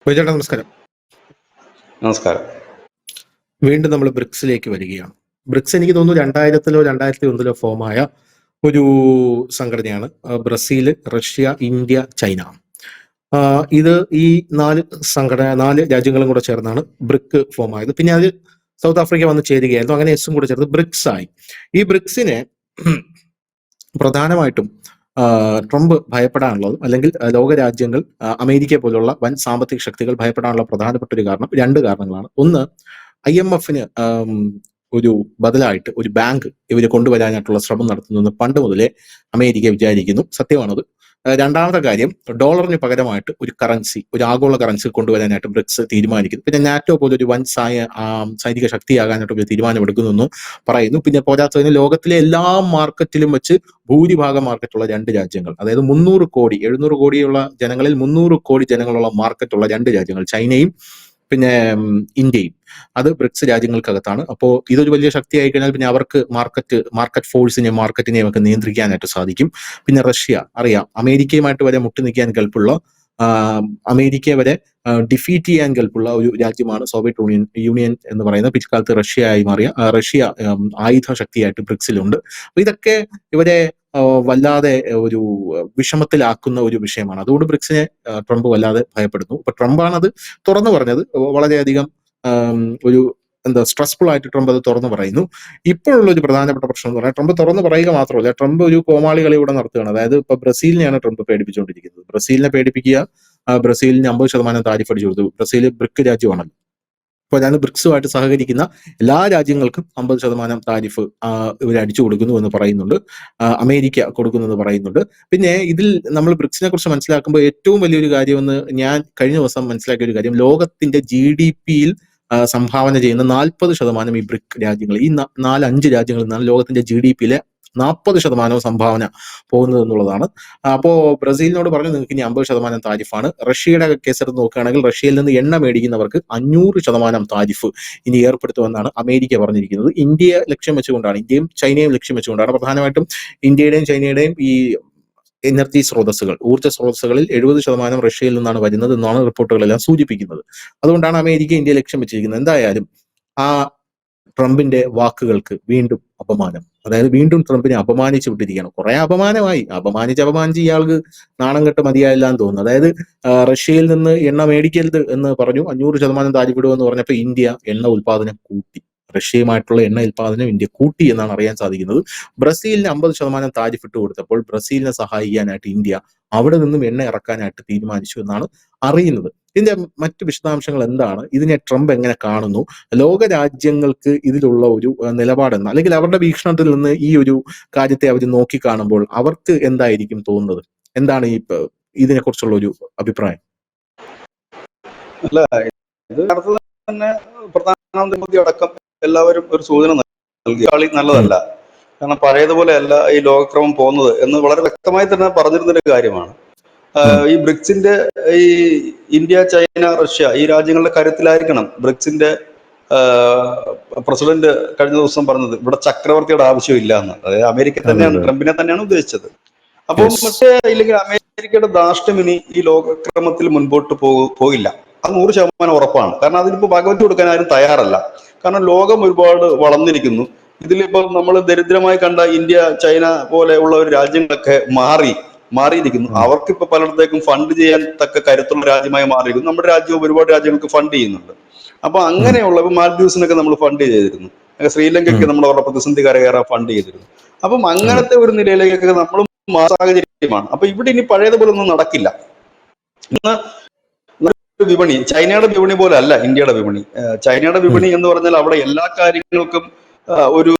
ചേട്ടാ നമസ്കാരം. നമസ്കാരം. വീണ്ടും നമ്മൾ ബ്രിക്സിലേക്ക് വരികയാണ്. ബ്രിക്സ് എനിക്ക് തോന്നുന്നു 2000-ലോ 2001-ലോ ഫോമായ ഒരു സംഘടനയാണ്. Brazil, Russia, India, China. ഇത് ഈ 4 രാജ്യങ്ങളും കൂടെ ചേർന്നാണ് ബ്രിക്ക് ഫോം ആയത്. പിന്നെ അത് സൗത്ത് ആഫ്രിക്ക വന്ന് ചേരുകയായിരുന്നു. അങ്ങനെ എസും കൂടെ ചേർത്ത് ബ്രിക്സ് ആയി. ഈ ബ്രിക്സിനെ പ്രധാനമായിട്ടും ട്രംപ് ഭയപ്പെടാനുള്ളതും അല്ലെങ്കിൽ ലോകരാജ്യങ്ങൾ അമേരിക്ക പോലുള്ള വൻ സാമ്പത്തിക ശക്തികൾ ഭയപ്പെടാനുള്ള പ്രധാനപ്പെട്ട ഒരു കാരണം 2 കാരണങ്ങളാണ്. ഒന്ന്, IMFന് ഒരു ബദലായിട്ട് ഒരു ബാങ്ക് ഇവർ കൊണ്ടുവരാനായിട്ടുള്ള ശ്രമം നടത്തുന്നെന്ന് പണ്ട് മുതലേ അമേരിക്ക വിചാരിക്കുന്നു. സത്യമാണത്. രണ്ടാമത്തെ കാര്യം, ഡോളറിന് പകരമായിട്ട് ഒരു കറൻസി, ഒരു ആഗോള കറൻസി കൊണ്ടുവരാനായിട്ട് ബ്രിക്സ് തീരുമാനിക്കുന്നു. പിന്നെ നാറ്റോ പോലൊരു വൻ സൈനിക ശക്തിയാകാനായിട്ട് ഒരു തീരുമാനമെടുക്കുന്നു പറയുന്നു. പിന്നെ പോരാത്തതിന് ലോകത്തിലെ എല്ലാ മാർക്കറ്റിലും വെച്ച് ഭൂരിഭാഗം മാർക്കറ്റുള്ള 2 രാജ്യങ്ങൾ, അതായത് 300 കോടി 700 കോടിയുള്ള ജനങ്ങളിൽ 300 കോടി ജനങ്ങളുള്ള മാർക്കറ്റുള്ള 2 രാജ്യങ്ങൾ, ചൈനയും പിന്നെ ഇന്ത്യയും, അത് ബ്രിക്സ് രാജ്യങ്ങൾക്കകത്താണ്. അപ്പോൾ ഇതൊരു വലിയ ശക്തിയായി കഴിഞ്ഞാൽ പിന്നെ അവർക്ക് മാർക്കറ്റ് മാർക്കറ്റിനെയും ഒക്കെ നിയന്ത്രിക്കാനായിട്ട് സാധിക്കും. പിന്നെ റഷ്യ, അറിയാം, അമേരിക്കയുമായിട്ട് വരെ മുട്ടി നിൽക്കാൻ കെൽപ്പുള്ള, അമേരിക്കയെ വരെ ഡിഫീറ്റ് ചെയ്യാൻ കെൽപ്പുള്ള ഒരു രാജ്യമാണ് സോവിയറ്റ് യൂണിയൻ എന്ന് പറയുന്നത്. പിൽക്കാലത്ത് റഷ്യയായി മാറിയ റഷ്യ ആയുധ ശക്തിയായിട്ട് ബ്രിക്സിലുണ്ട്. അപ്പൊ ഇതൊക്കെ ഇവരെ വല്ലാതെ ഒരു വിഷമത്തിലാക്കുന്ന ഒരു വിഷയമാണ്. അതുകൊണ്ട് ബ്രിക്സിനെ ട്രംപ് വല്ലാതെ ഭയപ്പെടുന്നു. ഇപ്പൊ ട്രംപാണ് അത് തുറന്നു പറഞ്ഞത്. വളരെയധികം ഒരു സ്ട്രെസ്ഫുൾ ആയിട്ട് ട്രംപ് അത് തുറന്നു പറയുന്നു. ഇപ്പോഴുള്ള ഒരു പ്രധാനപ്പെട്ട പ്രശ്നം എന്ന് പറഞ്ഞാൽ, ട്രംപ് തുറന്നു പറയുക മാത്രമല്ല, ട്രംപ് ഒരു കോമാളി കളി ഇവിടെ നടത്തുകയാണ്. അതായത് ഇപ്പൊ ബ്രസീലിനെയാണ് ട്രംപ് പേടിപ്പിച്ചുകൊണ്ടിരിക്കുന്നത്. ബ്രസീലിനെ പേടിപ്പിക്കുക, ബ്രസീലിന് 50% താരിഫ് അടിച്ചു കൊടുത്തു. ബ്രസീൽ ബ്രിക്ക് രാജ്യമാണല്ലോ. അപ്പൊ അതാണ് ബ്രിക്സുമായിട്ട് സഹകരിക്കുന്ന എല്ലാ രാജ്യങ്ങൾക്കും 50% താരിഫ് ഇവർ അടിച്ചു കൊടുക്കുന്നു എന്ന് പറയുന്നുണ്ട്. അമേരിക്ക കൊടുക്കുന്നു എന്ന് പറയുന്നുണ്ട്. പിന്നെ ഇതിൽ നമ്മൾ ബ്രിക്സിനെ കുറിച്ച് മനസ്സിലാക്കുമ്പോൾ ഏറ്റവും വലിയൊരു കാര്യമെന്ന് ഞാൻ കഴിഞ്ഞ ദിവസം മനസ്സിലാക്കിയ ഒരു കാര്യം, ലോകത്തിന്റെ GDP-യിൽ സംഭാവന ചെയ്യുന്ന 40% ഈ ബ്രിക് രാജ്യങ്ങൾ, ഈ 4-5 രാജ്യങ്ങളിൽ നിന്നാണ് ലോകത്തിന്റെ GDP-യിലെ 40% സംഭാവന പോകുന്നത് എന്നുള്ളതാണ്. അപ്പോ ബ്രസീലിനോട് പറഞ്ഞു, നിങ്ങൾക്ക് ഇനി 50% താരിഫാണ്. റഷ്യയുടെ കേസെടുത്ത് നോക്കുകയാണെങ്കിൽ റഷ്യയിൽ നിന്ന് എണ്ണ മേടിക്കുന്നവർക്ക് 500% താരിഫ് ഇനി ഏർപ്പെടുത്തുമെന്നാണ് അമേരിക്ക പറഞ്ഞിരിക്കുന്നത്. ഇന്ത്യയെ ലക്ഷ്യം വെച്ചുകൊണ്ടാണ്, ഇന്ത്യയും ചൈനയും ലക്ഷ്യം വെച്ചുകൊണ്ടാണ്. പ്രധാനമായിട്ടും ഇന്ത്യയുടെയും ചൈനയുടെയും ഈ എനർജി സ്രോതസ്സുകൾ, ഊർജ്ജ സ്രോതസ്സുകളിൽ 70% റഷ്യയിൽ നിന്നാണ് വരുന്നത് എന്നാണ് റിപ്പോർട്ടുകളെല്ലാം സൂചിപ്പിക്കുന്നത്. അതുകൊണ്ടാണ് അമേരിക്ക ഇന്ത്യയെ ലക്ഷ്യം വെച്ചിരിക്കുന്നത്. എന്തായാലും ആ ട്രംപിന്റെ വാക്കുകൾക്ക് വീണ്ടും അപമാനം, അതായത് വീണ്ടും ട്രംപിനെ അപമാനിച്ചു വിട്ടിരിക്കുകയാണ്. കുറെ അപമാനിച്ച് ഇയാൾക്ക് നാണം കെട്ട് മതിയായില്ല എന്ന് തോന്നുന്നു. അതായത് റഷ്യയിൽ നിന്ന് എണ്ണ മേടിക്കരുത് എന്ന് പറഞ്ഞു, 500% താരിഫിടുമെന്ന് പറഞ്ഞപ്പോൾ ഇന്ത്യ എണ്ണ ഉൽപാദനം കൂട്ടി. റഷ്യയുമായിട്ടുള്ള എണ്ണ ഉൽപാദനം ഇന്ത്യ കൂട്ടി എന്നാണ് അറിയാൻ സാധിക്കുന്നത്. ബ്രസീലിന് 50% താരിഫ് ഇട്ട് കൊടുത്തപ്പോൾ ബ്രസീലിനെ സഹായിക്കാനായിട്ട് ഇന്ത്യ അവിടെ നിന്നും എണ്ണ ഇറക്കാനായിട്ട് തീരുമാനിച്ചു എന്നാണ് അറിയുന്നത്. ഇതിന്റെ മറ്റു വിശദാംശങ്ങൾ എന്താണ്, ഇതിനെ ട്രംപ് എങ്ങനെ കാണുന്നു, ലോകരാജ്യങ്ങൾക്ക് ഇതിലുള്ള ഒരു നിലപാടെന്ന്, അല്ലെങ്കിൽ അവരുടെ വീക്ഷണത്തിൽ നിന്ന് ഈ ഒരു കാര്യത്തെ അവർ നോക്കിക്കാണുമ്പോൾ അവർക്ക് എന്തായിരിക്കും തോന്നുന്നത്? എന്താണ് ഈ ഇതിനെക്കുറിച്ചുള്ള ഒരു അഭിപ്രായം? അല്ല, ഇത് തന്നെ പ്രധാനമന്ത്രി മോദി അടക്കം എല്ലാവരും ഒരു സൂചന നൽകി, കളി നല്ലതല്ല, കാരണം പഴയതുപോലെ അല്ല ഈ ലോകക്രമം പോകുന്നത് എന്ന് വളരെ വ്യക്തമായി തന്നെ പറഞ്ഞിരുന്നൊരു കാര്യമാണ്. ഈ ബ്രിക്സിന്റെ ഈ ഇന്ത്യ, ചൈന, റഷ്യ ഈ രാജ്യങ്ങളുടെ കരുത്തിലായിരിക്കണം ബ്രിക്സിന്റെ പ്രസിഡന്റ് കഴിഞ്ഞ ദിവസം പറഞ്ഞത്, ഇവിടെ ചക്രവർത്തിയുടെ ആവശ്യമില്ല എന്ന്. അതായത് അമേരിക്ക തന്നെയാണ്, ട്രംപിനെ തന്നെയാണ് ഉദ്ദേശിച്ചത്. അപ്പം പക്ഷേ ഇല്ലെങ്കിൽ അമേരിക്കയുടെ ധാർഷ്ട്യം ഇനി ഈ ലോകക്രമത്തിൽ മുൻപോട്ട് പോകില്ല, അത് 100% ഉറപ്പാണ്. കാരണം അതിനിപ്പോ പകവച്ചു കൊടുക്കാൻ ആരും തയ്യാറല്ല. കാരണം ലോകം ഒരുപാട് വളർന്നിരിക്കുന്നു. ഇതിലിപ്പോൾ നമ്മൾ ദരിദ്രമായി കണ്ട ഇന്ത്യ, ചൈന പോലെ ഉള്ള ഒരു രാജ്യങ്ങളൊക്കെ മാറിയിരിക്കുന്നു. അവർക്കിപ്പോ പലയിടത്തേക്കും ഫണ്ട് ചെയ്യാൻ തക്ക കരുത്തുള്ള രാജ്യമായി മാറിയിരിക്കുന്നു. നമ്മുടെ രാജ്യവും ഒരുപാട് രാജ്യങ്ങൾക്ക് ഫണ്ട് ചെയ്യുന്നുണ്ട്. അപ്പൊ അങ്ങനെയുള്ള മാൽഡീവ്സിനൊക്കെ നമ്മൾ ഫണ്ട് ചെയ്തിരുന്നു, ശ്രീലങ്കയ്ക്ക് നമ്മൾ അവരുടെ പ്രതിസന്ധി കരകയറാൻ ഫണ്ട് ചെയ്തിരുന്നു. അപ്പം അങ്ങനത്തെ ഒരു നിലയിലേക്കൊക്കെ നമ്മളും സാഹചര്യമാണ്. അപ്പൊ ഇവിടെ ഇനി പഴയതുപോലെ ഒന്നും നടക്കില്ല. വിപണി ചൈനയുടെ വിപണി പോലെ അല്ല ഇന്ത്യയുടെ വിപണി. ചൈനയുടെ വിപണി എന്ന് പറഞ്ഞാൽ അവിടെ എല്ലാ കാര്യങ്ങൾക്കും ഒരു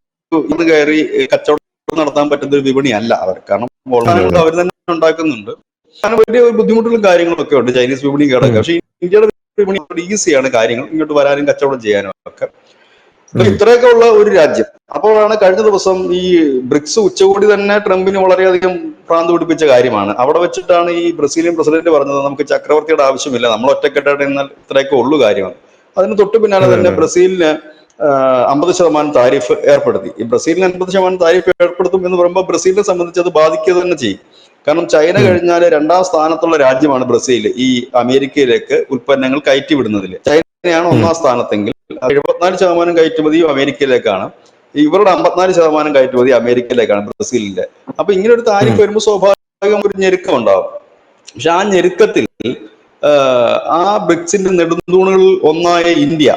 ഇത് കയറി കച്ചവടം നടത്താൻ പറ്റുന്ന ഒരു വിപണി അല്ല അവർ. കാരണം അവർ തന്നെ ഉണ്ടാക്കുന്നുണ്ട്. കാരണം വലിയ ബുദ്ധിമുട്ടുള്ള കാര്യങ്ങളൊക്കെ ഉണ്ട് ചൈനീസ് വിപണി കിടക്കുക. പക്ഷെ ഇന്ത്യയുടെ വിപണി ഈസിയാണ് കാര്യങ്ങൾ, ഇങ്ങോട്ട് വരാനും കച്ചവടം ചെയ്യാനും ഒക്കെ. അപ്പൊ ഇത്രയൊക്കെ ഉള്ള ഒരു രാജ്യം. അപ്പോഴാണ് കഴിഞ്ഞ ദിവസം ഈ ബ്രിക്സ് ഉച്ചകോടി തന്നെ ട്രംപിന് വളരെയധികം ഭ്രാന്ത് പിടിപ്പിച്ച കാര്യമാണ്. അവിടെ വെച്ചിട്ടാണ് ഈ ബ്രസീലിയൻ പ്രസിഡന്റ് പറഞ്ഞത്, നമുക്ക് ചക്രവർത്തിയുടെ ആവശ്യമില്ല, നമ്മൾ ഒറ്റക്കെട്ടായിട്ട് എന്നാൽ ഇത്രയൊക്കെ ഉള്ളു കാര്യമാണ്. അതിന് തൊട്ടു പിന്നാലെ തന്നെ ബ്രസീലിന് 50% താരിഫ് ഏർപ്പെടുത്തി. ഈ ബ്രസീലിന് 50% താരിഫ് ഏർപ്പെടുത്തും എന്ന് പറയുമ്പോൾ ബ്രസീലിനെ സംബന്ധിച്ച് അത് ബാധിക്കുക തന്നെ ചെയ്യും. കാരണം ചൈന കഴിഞ്ഞാൽ രണ്ടാം സ്ഥാനത്തുള്ള രാജ്യമാണ് ബ്രസീൽ ഈ അമേരിക്കയിലേക്ക് ഉൽപ്പന്നങ്ങൾ കയറ്റിവിടുന്നതിൽ. ചൈനയാണ് ഒന്നാം സ്ഥാനത്തെങ്കിൽ 74% കയറ്റുമതിയും അമേരിക്കയിലേക്കാണ്. ഇവരുടെ 54% കയറ്റുമതി അമേരിക്കയിലേക്കാണ്, ബ്രസീലിന്റെ. അപ്പൊ ഇങ്ങനെ ഒരു താരിഫ് വരുമ്പോൾ സ്വാഭാവികം ഒരു ഞെരുക്കം ഉണ്ടാവും. പക്ഷെ ആ ഞെരുക്കത്തിൽ ആ ബ്രിക്സിന്റെ നെടുന്തൂണുകളിൽ ഒന്നായ ഇന്ത്യ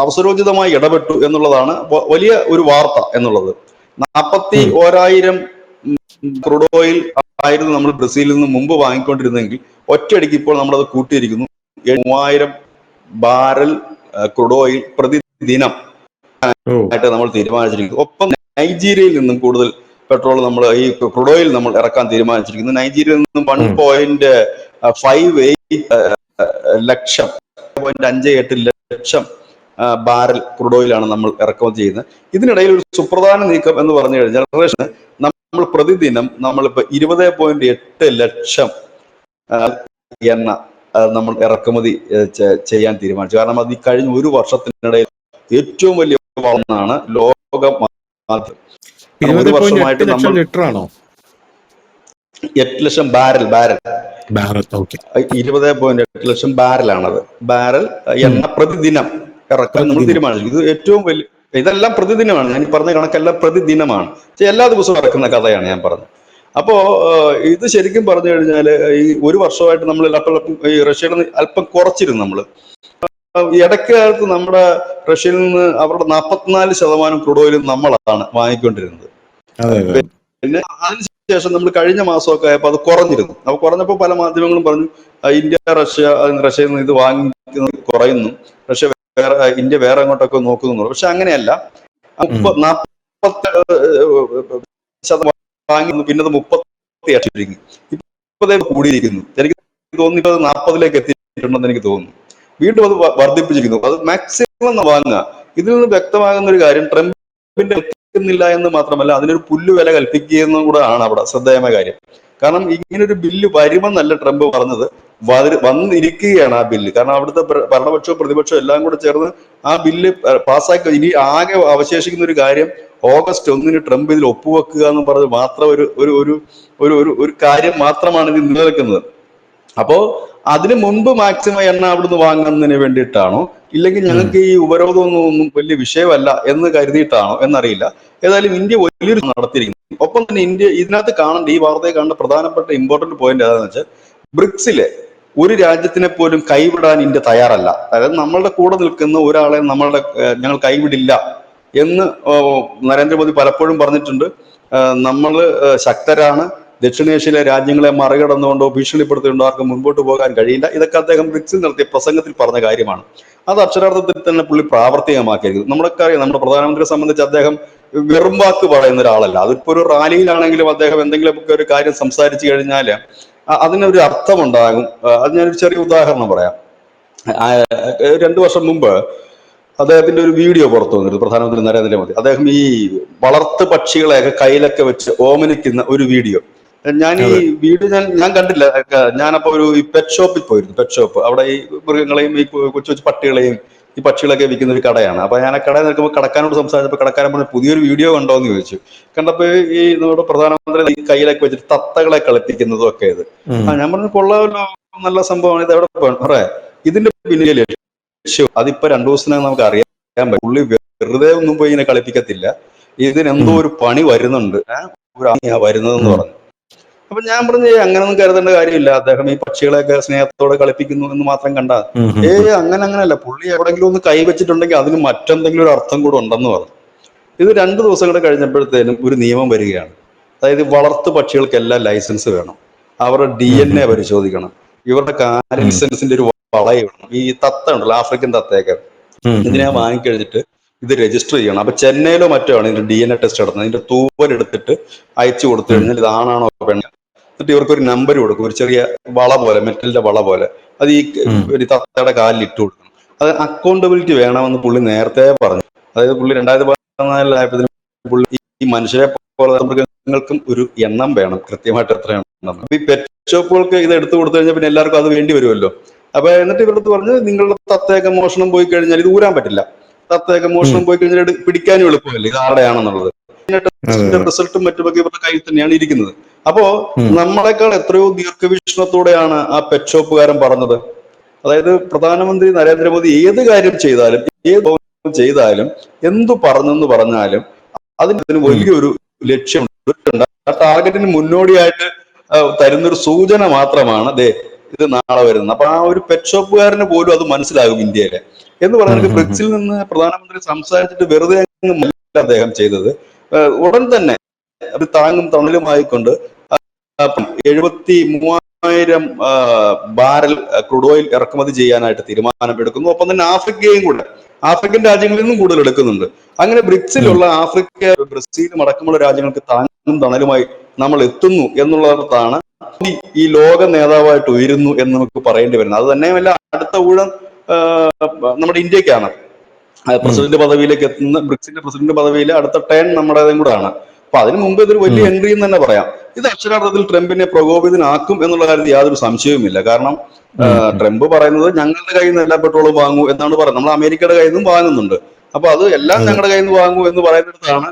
അവസരോചിതമായി ഇടപെട്ടു എന്നുള്ളതാണ് വലിയ ഒരു വാർത്ത എന്നുള്ളത്. 41,000 ക്രൂഡ് ഓയിൽ ആയിരുന്നു നമ്മൾ ബ്രസീലിൽ നിന്ന് മുമ്പ് വാങ്ങിക്കൊണ്ടിരുന്നെങ്കിൽ ഒറ്റയടിക്ക് ഇപ്പോൾ നമ്മളത് കൂട്ടിയിരിക്കുന്നു. 3,000 ബാരൽ ക്രൂഡ് ഓയിൽ പ്രതിദിനം ആയിട്ട് നമ്മൾ തീരുമാനിച്ചിരിക്കുന്നു. ഒപ്പം നൈജീരിയയിൽ നിന്നും കൂടുതൽ പെട്രോൾ നമ്മൾ ഈ ക്രൂഡ് ഓയിൽ നമ്മൾ ഇറക്കാൻ തീരുമാനിച്ചിരിക്കുന്നു. നൈജീരിയയിൽ നിന്നും 1.58 ലക്ഷം 1.58 ലക്ഷം ബാരൽ ക്രൂഡ് ഓയിലാണ് നമ്മൾ ഇറക്കുമതി ചെയ്യുന്നത്. ഇതിനിടയിൽ ഒരു സുപ്രധാന നീക്കം എന്ന് പറഞ്ഞു കഴിഞ്ഞാൽ നമ്മൾ പ്രതിദിനം നമ്മളിപ്പോ 20.8 ലക്ഷം എണ്ണ നമ്മൾ ഇറക്കുമതി ചെയ്യാൻ തീരുമാനിച്ചു. കാരണം അത് ഈ കഴിഞ്ഞ ഒരു വർഷത്തിനിടയിൽ ഏറ്റവും വലിയ വളർന്നാണ് ലോക മാധ്യമം. ഒരു വർഷമായിട്ട് നമ്മൾ 8 ലക്ഷം ബാരൽ 20.8 ലക്ഷം ബാരലാണത്. ബാരൽ എണ്ണ പ്രതിദിനം ഇറക്കാൻ നമ്മൾ തീരുമാനിച്ചു. ഇത് ഏറ്റവും വലിയ, ഇതെല്ലാം പ്രതിദിനമാണ്, ഞാൻ പറഞ്ഞ കണക്കെല്ലാം പ്രതിദിനമാണ്, എല്ലാ ദിവസവും ഇറക്കുന്ന കഥയാണ് ഞാൻ പറഞ്ഞത്. അപ്പോ ഇത് ശരിക്കും പറഞ്ഞു കഴിഞ്ഞാൽ ഈ ഒരു വർഷമായിട്ട് നമ്മൾ ഈ റഷ്യയുടെ അല്പം കുറച്ചിരുന്നു. നമ്മൾ ഇടയ്ക്ക് കാലത്ത് നമ്മുടെ റഷ്യയിൽ നിന്ന് അവരുടെ 44% ക്രൂഡ് ഓയിൽ നമ്മളാണ് വാങ്ങിക്കൊണ്ടിരുന്നത്. പിന്നെ അതിനുശേഷം നമ്മൾ കഴിഞ്ഞ മാസമൊക്കെ ആയപ്പോൾ അത് കുറഞ്ഞിരുന്നു. അപ്പൊ കുറഞ്ഞപ്പോൾ പല മാധ്യമങ്ങളും പറഞ്ഞു റഷ്യയിൽ നിന്ന് ഇത് വാങ്ങിക്കുന്നത് കുറയുന്നു, ഇന്ത്യ വേറെ അങ്ങോട്ടൊക്കെ നോക്കുന്നു. പക്ഷെ അങ്ങനെയല്ല. 40% വാങ്ങുന്നു, പിന്നെ 38 ഇപ്പൊ കൂടിയിരിക്കുന്നു. എനിക്ക് തോന്നുന്നു ഇപ്പൊ 40-ലേക്ക് എത്തിയിട്ടുണ്ടെന്ന് എനിക്ക് തോന്നുന്നു. വീണ്ടും അത് വർദ്ധിപ്പിച്ചിരിക്കുന്നു. അത് മാക്സിമം വാങ്ങുക. ഇതിൽ നിന്ന് വ്യക്തമാകുന്ന ഒരു കാര്യം, ട്രംപിന്റെ എത്തിക്കുന്നില്ല എന്ന് മാത്രമല്ല, അതിനൊരു പുല്ലുവില കൽപ്പിക്കുന്നതും കൂടെ ആണ് അവിടെ ശ്രദ്ധേയമായ കാര്യം. കാരണം ഇങ്ങനൊരു ബില്ല് വരുമെന്നല്ല ട്രംപ് പറഞ്ഞത്, വന്നിരിക്കുകയാണ് ആ ബില്ല്. കാരണം അവിടുത്തെ ഭരണപക്ഷവും പ്രതിപക്ഷവും എല്ലാം കൂടെ ചേർന്ന് ആ ബില്ല് പാസ്സാക്കി. ഇനി ആകെ അവശേഷിക്കുന്ന ഒരു കാര്യം, August 1 ട്രംപ് ഇതിൽ ഒപ്പുവെക്കുക എന്ന് പറഞ്ഞത് മാത്രം ഒരു കാര്യം മാത്രമാണ് ഇത് നിലനിൽക്കുന്നത്. അപ്പോ അതിന് മുൻപ് മാക്സിമം എണ്ണ അവിടുന്ന് വാങ്ങുന്നതിന് വേണ്ടിയിട്ടാണോ, ഇല്ലെങ്കിൽ ഞങ്ങൾക്ക് ഈ ഉപരോധമൊന്നും വലിയ വിഷയമല്ല എന്ന് കരുതിയിട്ടാണോ എന്നറിയില്ല. ഏതായാലും ഇന്ത്യ വലിയൊരു നടത്തിയിരിക്കുന്നു. ഒപ്പം തന്നെ ഇന്ത്യ ഇതിനകത്ത് കാണേണ്ട, ഈ വാർത്തയെ കാണേണ്ട പ്രധാനപ്പെട്ട ഇമ്പോർട്ടന്റ് പോയിന്റ് ഏതാണെന്ന് വെച്ചാൽ, ബ്രിക്സിലെ ഒരു രാജ്യത്തിനെ പോലും കൈവിടാൻ ഇന്ത്യ തയ്യാറല്ല. അതായത് നമ്മളുടെ കൂടെ നിൽക്കുന്ന ഒരാളെ ഞങ്ങൾ കൈവിടില്ല എന്ന് നരേന്ദ്രമോദി പലപ്പോഴും പറഞ്ഞിട്ടുണ്ട്. നമ്മൾ ശക്തരാണ്, ദക്ഷിണേഷ്യയിലെ രാജ്യങ്ങളെ മറികടന്നുകൊണ്ടോ ഭീഷണിപ്പെടുത്തിക്കൊണ്ടോ ആർക്കും മുൻപോട്ട് പോകാൻ കഴിയില്ല. ഇതൊക്കെ അദ്ദേഹം ബ്രിക്സിൽ നടത്തിയ പ്രസംഗത്തിൽ പറഞ്ഞ കാര്യമാണ്. അത് അക്ഷരാർത്ഥത്തിൽ തന്നെ പുള്ളി പ്രാവർത്തികമാക്കിയിരിക്കും. നമ്മളൊക്കെ നമ്മുടെ പ്രധാനമന്ത്രിയെ സംബന്ധിച്ച് അദ്ദേഹം വെറും വാക്ക് പറയുന്ന ഒരാളല്ല. അതിപ്പോ ഒരു റാലിയിലാണെങ്കിലും അദ്ദേഹം എന്തെങ്കിലുമൊക്കെ ഒരു കാര്യം സംസാരിച്ചു കഴിഞ്ഞാൽ അതിനൊരു അർത്ഥമുണ്ടാകും. അത് ഞാനൊരു ചെറിയ ഉദാഹരണം പറയാം. 2 വർഷം മുമ്പ് അദ്ദേഹത്തിന്റെ ഒരു വീഡിയോ പുറത്തു വന്നിരുന്നു, പ്രധാനമന്ത്രി നരേന്ദ്രമോദി. അദ്ദേഹം ഈ വളർത്തു പക്ഷികളെയൊക്കെ കയ്യിലൊക്കെ വെച്ച് ഓമനിക്കുന്ന ഒരു വീഡിയോ. ഞാൻ ഈ വീഡിയോ ഞാൻ കണ്ടില്ല. ഞാനപ്പോ ഒരു പെറ്റ് ഷോപ്പിൽ പോയിരുന്നു. പെറ്റ് ഷോപ്പ്, അവിടെ ഈ മൃഗങ്ങളെയും ഈ കൊച്ചു കൊച്ചു പട്ടികളെയും ഈ പക്ഷികളൊക്കെ വിൽക്കുന്ന ഒരു കടയാണ്. അപ്പൊ ഞാൻ ആ കടയിൽ നിൽക്കുമ്പോൾ കടക്കാരോട് സംസാരിച്ചപ്പോൾ കടക്കാരൻ പറഞ്ഞ പുതിയൊരു വീഡിയോ കണ്ടോ എന്ന് ചോദിച്ചു. കണ്ടപ്പോ ഈ നമ്മുടെ പ്രധാനമന്ത്രി കയ്യിലൊക്കെ വെച്ചിട്ട് തത്തകളെ കളിപ്പിക്കുന്നതും ഒക്കെ ഇത്. ഞാൻ പറഞ്ഞു കൊള്ളാമല്ലോ, നല്ല സംഭവമാണ്, ഇത് എവിടെ പറയാ. ഇതിന്റെ പിന്നിലെ ലക്ഷ്യം അതിപ്പോ 2 ദിവസത്തിനകം നമുക്ക് അറിയാൻ പറ്റും. പുള്ളി വെറുതെ ഒന്നും പോയി ഇങ്ങനെ കളിപ്പിക്കത്തില്ല, ഇതിനെന്തോ ഒരു പണി വരുന്നുണ്ട്, വരുന്നതെന്ന് പറഞ്ഞു. അപ്പൊ ഞാൻ പറഞ്ഞു അങ്ങനൊന്നും കരുതേണ്ട കാര്യമില്ല, അദ്ദേഹം ഈ പക്ഷികളെയൊക്കെ സ്നേഹത്തോടെ കളിപ്പിക്കുന്നു എന്ന് മാത്രം കണ്ടാൽ. അങ്ങനല്ല, പുള്ളി എവിടെങ്കിലും ഒന്ന് കൈവച്ചിട്ടുണ്ടെങ്കിൽ അതിന് മറ്റെന്തെങ്കിലും ഒരു അർത്ഥം കൂടെ ഉണ്ടെന്ന് പറഞ്ഞു. ഇത് 2 ദിവസം കൂടെ കഴിഞ്ഞപ്പോഴത്തേനും ഒരു നിയമം വരികയാണ്. അതായത് വളർത്തു പക്ഷികൾക്കെല്ലാം ലൈസൻസ് വേണം, അവരുടെ DNA പരിശോധിക്കണം, ഇവരുടെ ലൈസൻസിന്റെ ഒരു വളയിടണം. ഈ തത്ത ഉണ്ടല്ലോ, ആഫ്രിക്കൻ തത്തയൊക്കെ, ഇതിനെ വാങ്ങിക്കഴിഞ്ഞിട്ട് ഇത് രജിസ്റ്റർ ചെയ്യണം. അപ്പൊ ചെന്നൈയിലോ മറ്റോ ആണ് ഇതിന്റെ DNA ടെസ്റ്റ് നടത്തുന്നത്. അതിന്റെ തൂവലെടുത്തിട്ട് അയച്ചു കൊടുത്തു കഴിഞ്ഞാൽ ഇത് ആണാണോ പെണ്ണ, എന്നിട്ട് ഇവർക്കൊരു നമ്പർ കൊടുക്കും, ഒരു ചെറിയ വള പോലെ, മെറ്റലിന്റെ വള പോലെ. അത് ഈ ഒരു തത്തയുടെ കാലിൽ ഇട്ട് കൊടുക്കണം. അത് അക്കൗണ്ടബിലിറ്റി വേണമെന്ന് പുള്ളി നേരത്തെ പറഞ്ഞു. അതായത് പുള്ളി 2014 പുള്ളി ഈ മനുഷ്യരെ പോലെ മൃഗങ്ങൾക്കും ഒരു എണ്ണം വേണം, കൃത്യമായിട്ട് എത്ര എണ്ണം. ഈ പെറ്റ് ഷോപ്പുകൾക്ക് ഇത് എടുത്തു കൊടുത്തു കഴിഞ്ഞാൽ പിന്നെ എല്ലാവർക്കും അത് വേണ്ടി വരുമല്ലോ. അപ്പൊ എന്നിട്ട് ഇവരുടെ പറഞ്ഞ് നിങ്ങളുടെ തത്തയൊക്കെ മോഷണം പോയി കഴിഞ്ഞാൽ ഇത് ഊരാൻ പറ്റില്ല, തത്തയൊക്കെ മോഷണം പോയി കഴിഞ്ഞാൽ പിടിക്കാനും എളുപ്പമല്ലേ, ഇത് ആരുടെയാണെന്നുള്ളത്. റിസൾട്ടും മറ്റുമൊക്കെ ഇവരുടെ കയ്യിൽ തന്നെയാണ് ഇരിക്കുന്നത്. അപ്പോ ഉം. നമ്മളെക്കാൾ എത്രയോ ദീർഘവീക്ഷണത്തോടെയാണ് ആ പെറ്റ് ഷോപ്പുകാരൻ പറഞ്ഞത്. അതായത് പ്രധാനമന്ത്രി നരേന്ദ്രമോദി ഏത് കാര്യം ചെയ്താലും, ഏത് ചെയ്താലും, എന്തു പറഞ്ഞെന്ന് പറഞ്ഞാലും അതിന് ഉം. വലിയൊരു ലക്ഷ്യമുണ്ട്. ആ ടാർഗറ്റിന് മുന്നോടിയായിട്ട് തരുന്നൊരു സൂചന മാത്രമാണ് ദേ ഇത് നാളെ വരുന്നത്. അപ്പൊ ആ ഒരു പെറ്റ് ഷോപ്പുകാരന് പോലും അത് മനസ്സിലാകും ഇന്ത്യയിലെ. എന്ന് ഉം. പറഞ്ഞാൽ ഉം. ഉം. ബ്രിക്സിൽ നിന്ന് പ്രധാനമന്ത്രി സംസാരിച്ചിട്ട് വെറുതെ അങ്ങ് അദ്ദേഹം ചെയ്തത്. ഉടൻ തന്നെ ഒരു താങ്ങും തണലുമായിക്കൊണ്ട് 73,000 ബാരൽ ക്രൂഡ് ഓയിൽ ഇറക്കുമതി ചെയ്യാനായിട്ട് തീരുമാനമെടുക്കുന്നു. ഒപ്പം തന്നെ ആഫ്രിക്കയും കൂടെ, ആഫ്രിക്കൻ രാജ്യങ്ങളിൽ നിന്നും കൂടുതൽ എടുക്കുന്നുണ്ട്. അങ്ങനെ ബ്രിക്സിലുള്ള ആഫ്രിക്ക, ബ്രസീലും അടക്കമുള്ള രാജ്യങ്ങൾക്ക് താങ്ങും തണലുമായി നമ്മൾ എത്തുന്നു എന്നുള്ളതാണ് ഈ ലോക നേതാവായിട്ട് ഉയരുന്നു എന്ന് നമുക്ക് പറയേണ്ടി വരുന്നത്. അത് തന്നെയുമല്ല, അടുത്ത ഊഴം നമ്മുടെ ഇന്ത്യക്കാണ്. ഉം. പ്രസിഡന്റ് പദവിയിലേക്ക് എത്തുന്ന, ബ്രിക്സിന്റെ പ്രസിഡന്റ് പദവിയിൽ അടുത്ത ടേൺ നമ്മുടേതും കൂടാണ്. അപ്പൊ അതിനു മുമ്പ് ഇതൊരു വലിയ ഉം. എൻട്രി എന്ന് തന്നെ പറയാം. ഇത് അക്ഷരാർത്ഥത്തിൽ ട്രംപിനെ പ്രകോപിതനാക്കും എന്നുള്ള കാര്യത്തിൽ യാതൊരു സംശയവുമില്ല. കാരണം ഉം. ഉം. ട്രംപ് പറയുന്നത് ഞങ്ങളുടെ കയ്യിൽ നിന്ന് എല്ലാ പെട്രോളും വാങ്ങൂ എന്നാണ് പറയുന്നത്. നമ്മൾ അമേരിക്കയുടെ കയ്യിൽ നിന്നും വാങ്ങുന്നുണ്ട്. അപ്പൊ അത് എല്ലാം അതെ. ഞങ്ങളുടെ കയ്യിൽ നിന്ന് വാങ്ങൂ എന്ന് പറയുന്നിടത്താണ്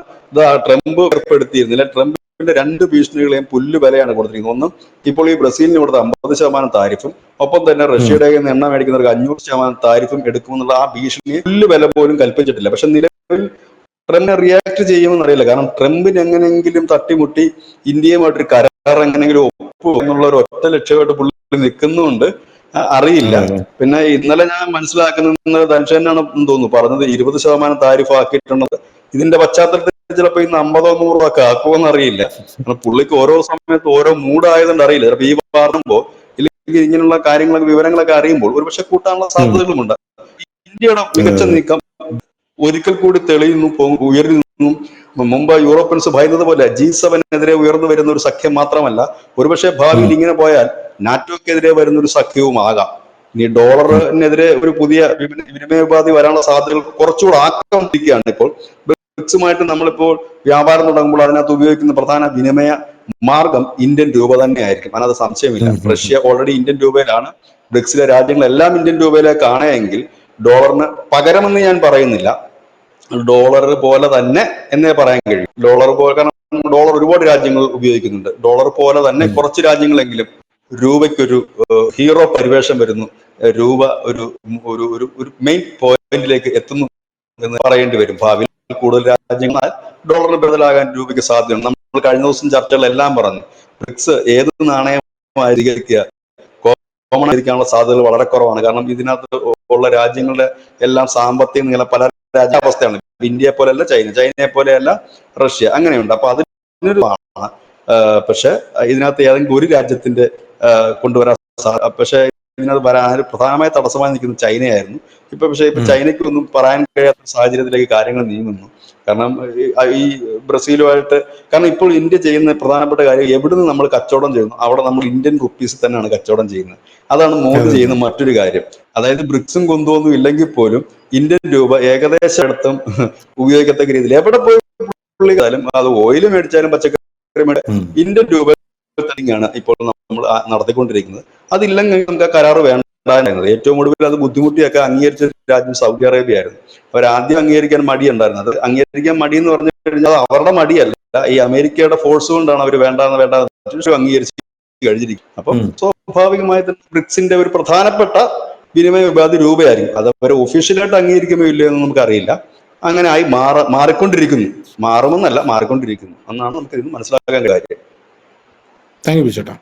ട്രംപ് ഏർപ്പെടുത്തിയിരുന്നില്ല. ട്രംപിന്റെ രണ്ട് ഭീഷണികളെയും പുല്ല് വിലയാണ് കൊടുത്തിരിക്കുന്നത്. ഒന്നും ഇപ്പോൾ ഈ ബ്രസീലിന് കൊടുത്ത 50% താരിഫും, ഒപ്പം തന്നെ ഉം. റഷ്യയുടെ കയ്യിൽ നിന്ന് എണ്ണ മേടിക്കുന്നവർക്ക് 500% താരിഫും എടുക്കുമെന്നുള്ള ആ ഭീഷണിയെ പുല്ല് വില പോലും കൽപ്പിച്ചിട്ടില്ല. പക്ഷെ നിലവിൽ ട്രംപിനെ റിയാക്ട് ചെയ്യുമെന്ന് അറിയില്ല. കാരണം ട്രംപിന് എങ്ങനെയെങ്കിലും തട്ടിമുട്ടി ഇന്ത്യയുമായിട്ടൊരു കരാർ എങ്ങനെയെങ്കിലും ഒപ്പും എന്നുള്ള ഒരു ഒറ്റ ലക്ഷ്യമായിട്ട് പുള്ളി നിൽക്കുന്നുണ്ട്. അറിയില്ല. അതെ. അതെ. പിന്നെ ഇന്നലെ ഞാൻ മനസ്സിലാക്കുന്നത് ധൻഷനാണ് തോന്നുന്നു പറഞ്ഞത് 20% താരിഫ് ആക്കിയിട്ടുള്ളത്. ഇതിന്റെ പശ്ചാത്തലത്തിൽ ചിലപ്പോൾ ഇന്ന് 50 100 ഒക്കെ ആക്കുമെന്ന് അറിയില്ല. കാരണം പുള്ളിക്ക് ഓരോ സമയത്ത് ഓരോ മൂഡായതുകൊണ്ട് അറിയില്ല. ചിലപ്പോൾ ഈ പറയുമ്പോൾ ഇല്ലെങ്കിൽ ഇങ്ങനെയുള്ള കാര്യങ്ങളൊക്കെ, വിവരങ്ങളൊക്കെ അറിയുമ്പോൾ ഒരുപക്ഷെ കൂട്ടാനുള്ള ഉം. സാധ്യതകളുമുണ്ട്. ഇന്ത്യയുടെ അതെ. മികച്ച അതെ. നീക്കം ഒരിക്കൽ കൂടി തെളിയുന്നു, ഉയരുന്നു. മുമ്പ് യൂറോപ്യൻസ് ഭയന്നത് പോലെ G7-നെതിരെ ഉയർന്നു വരുന്ന ഒരു സഖ്യം മാത്രമല്ല, ഒരുപക്ഷെ ഭാവിയിൽ ഉം. ഇങ്ങനെ പോയാൽ നാറ്റോക്കെതിരെ വരുന്ന ഒരു സഖ്യവും ആകാം. ഇനി ഉം. ഡോളറിനെതിരെ ഒരു പുതിയ വിനിമയോപാധി വരാനുള്ള സാധ്യതകൾ കുറച്ചുകൂടെ ആക്കാണ്ടിരിക്കുകയാണ് ഇപ്പോൾ. ബ്രിക്സുമായിട്ട് നമ്മളിപ്പോൾ വ്യാപാരം തുടങ്ങുമ്പോൾ അതിനകത്ത് ഉപയോഗിക്കുന്ന പ്രധാന വിനിമയ മാർഗം ഇന്ത്യൻ രൂപ തന്നെ ആയിരിക്കും. അതിനകത്ത് സംശയമില്ല. ഉം. ഉം. റഷ്യ ഓൾറെഡി ഇന്ത്യൻ രൂപയിലാണ്. ബ്രിക്സിലെ രാജ്യങ്ങളെല്ലാം ഇന്ത്യൻ രൂപയിലേക്കാണ് എങ്കിൽ ഡോളറിന് പകരമെന്ന് ഞാൻ പറയുന്നില്ല, ഡോളർ പോലെ തന്നെ എന്നേ പറയാൻ കഴിയും. ഡോളർ പോലെ, കാരണം ഡോളർ ഒരുപാട് രാജ്യങ്ങൾ ഉപയോഗിക്കുന്നുണ്ട്. ഡോളർ പോലെ തന്നെ ഉം. കുറച്ച് രാജ്യങ്ങളെങ്കിലും രൂപയ്ക്കൊരു ഹീറോ പരിവേഷം വരുന്നു, രൂപ ഒരു ഒരു ഒരു ഒരു മെയിൻ പോയിന്റിലേക്ക് എത്തുന്നു എന്ന് പറയേണ്ടി വരും. ഭാവിയിൽ കൂടുതൽ രാജ്യങ്ങൾ ഡോളറിന് ബദലാകാൻ രൂപയ്ക്ക് സാധ്യതയുണ്ട്. നമ്മൾ കഴിഞ്ഞ ദിവസം ചർച്ചകളെല്ലാം പറഞ്ഞു, ബ്രിക്സ് ഏത് നാണയമായിരിക്കുക കോമൺ ആയിരിക്കാനുള്ള സാധ്യതകൾ വളരെ കുറവാണ്. കാരണം ഇതിനകത്ത് ഉള്ള രാജ്യങ്ങളുടെ എല്ലാം സാമ്പത്തിക നില പല രാജ്യാവസ്ഥയാണ്. ഇന്ത്യയെ പോലെയല്ല ചൈന, ചൈനയെ പോലെയല്ല റഷ്യ, അങ്ങനെയുണ്ട്. അപ്പൊ അതിനൊരു പക്ഷെ ഇതിനകത്ത് ഏതെങ്കിലും ഒരു രാജ്യത്തിന്റെ കൊണ്ടുവരാൻ പക്ഷെ ഇതിനകത്ത് വരാൻ പ്രധാനമായ തടസ്സമായി നിൽക്കുന്നത് ചൈനയായിരുന്നു. പക്ഷെ ഉം. ചൈനയ്ക്ക് ഒന്നും പറയാൻ കഴിയാത്ത സാഹചര്യത്തിലേക്ക് കാര്യങ്ങൾ നീങ്ങുന്നു. കാരണം ഈ ബ്രസീലുമായിട്ട്, കാരണം ഇപ്പോൾ ഇന്ത്യ ചെയ്യുന്ന പ്രധാനപ്പെട്ട കാര്യം, എവിടുന്ന് നമ്മൾ കച്ചവടം ചെയ്യുന്നു അവിടെ നമ്മൾ ഇന്ത്യൻ റുപ്പീസ് തന്നെയാണ് കച്ചവടം ചെയ്യുന്നത്. അതാണ് മോദി അതെ. അതെ. ചെയ്യുന്ന മറ്റൊരു കാര്യം. അതായത് ബ്രിക്സും കുന്തമൊന്നും ഇല്ലെങ്കിൽ പോലും ഇന്ത്യൻ രൂപ ഏകദേശം അടുത്തും ഉപയോഗിക്കത്തക്ക രീതിയിൽ എവിടെ പോയി പുള്ളിക്കാലും, അത് ഓയിൽ മേടിച്ചാലും പച്ചക്കറി മേടിച്ചാലും ഉം. ഇന്ത്യൻ രൂപ തന്നെയാണ് ഇപ്പോൾ നമ്മൾ നടത്തിക്കൊണ്ടിരിക്കുന്നത്. അതില്ലെങ്കിൽ നമുക്ക് ആ കരാറ് വേണ്ടായിരുന്നത്. ഏറ്റവും ഒടുവിൽ അത് ബുദ്ധിമുട്ടിയൊക്കെ അംഗീകരിച്ച രാജ്യം സൗദി അറേബ്യ ആയിരുന്നു. അവരാദ്യം അംഗീകരിക്കാൻ മടിയുണ്ടായിരുന്നു. അത് അംഗീകരിക്കാൻ മടി എന്ന് പറഞ്ഞു കഴിഞ്ഞാൽ അവരുടെ മടിയല്ല, ഈ അമേരിക്കയുടെ ഫോഴ്സ് കൊണ്ടാണ് അവർ വേണ്ടാന്ന് അംഗീകരിച്ച് കഴിഞ്ഞിരിക്കും. അപ്പം സ്വാഭാവികമായി തന്നെ ബ്രിക്സിന്റെ ഒരു പ്രധാനപ്പെട്ട വിനിമയ ഉപാധി രൂപയായിരിക്കും. അത് അവർ ഒഫീഷ്യലായിട്ട് അംഗീകരിക്കുമോ ഇല്ലയോ എന്ന് നമുക്കറിയില്ല. അങ്ങനെ ആയി മാറിക്കൊണ്ടിരിക്കുന്നു. മാറുമെന്നല്ല, മാറിക്കൊണ്ടിരിക്കുന്നു എന്നാണ് നമുക്ക് ഇത് മനസ്സിലാക്കാൻ കാര്യം. Thank you ബിച്ചേട്ടാ.